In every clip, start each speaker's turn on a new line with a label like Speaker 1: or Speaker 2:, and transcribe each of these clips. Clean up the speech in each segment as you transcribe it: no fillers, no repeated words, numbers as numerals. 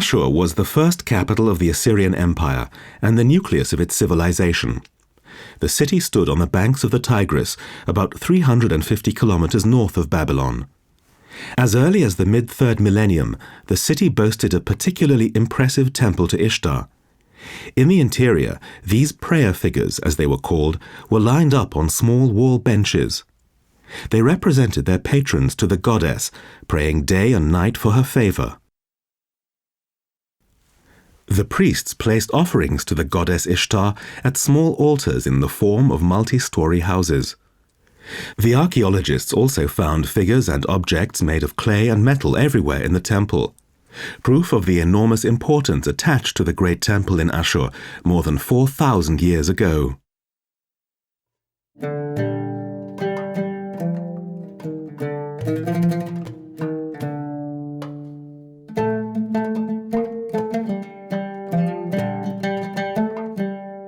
Speaker 1: Ashur was the first capital of the Assyrian Empire and the nucleus of its civilization. The city stood on the banks of the Tigris, about 350 kilometers north of Babylon. As early as the mid-3rd millennium, the city boasted a particularly impressive temple to Ishtar. In the interior, these prayer figures, as they were called, were lined up on small wall benches. They represented their patrons to the goddess, praying day and night for her favor. The priests placed offerings to the goddess Ishtar at small altars in the form of multi-story houses. The archaeologists also found figures and objects made of clay and metal everywhere in the temple, proof of the enormous importance attached to the great temple in Ashur more than 4,000 years ago.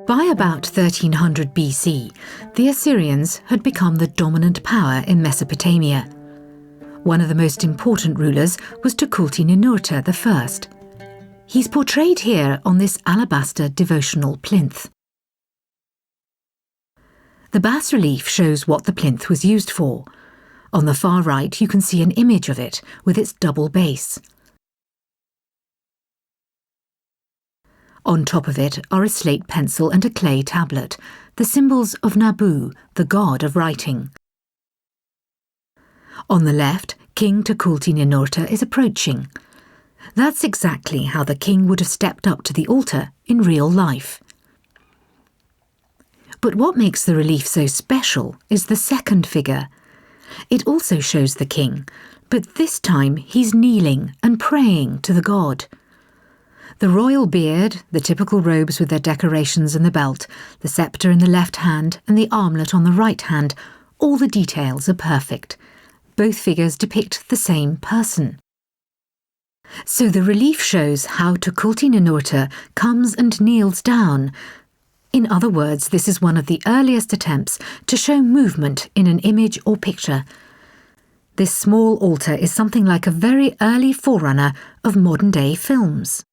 Speaker 2: By about 1300 BC, the Assyrians had become the dominant power in Mesopotamia. One of the most important rulers was Tukulti Ninurta I. He's portrayed here on this alabaster devotional plinth. The bas-relief shows what the plinth was used for. On the far right you can see an image of it with its double base. On top of it are a slate pencil and a clay tablet, the symbols of Nabu, the god of writing. On the left, King Tukulti Ninurta is approaching. That's exactly how the king would have stepped up to the altar in real life. But what makes the relief so special is the second figure. It also shows the king, but this time he's kneeling and praying to the god. The royal beard, the typical robes with their decorations and the belt, the sceptre in the left hand and the armlet on the right hand, all the details are perfect. Both figures depict the same person. So the relief shows how Tukulti Ninurta comes and kneels down. In other words, this is one of the earliest attempts to show movement in an image or picture. This small altar is something like a very early forerunner of modern-day films.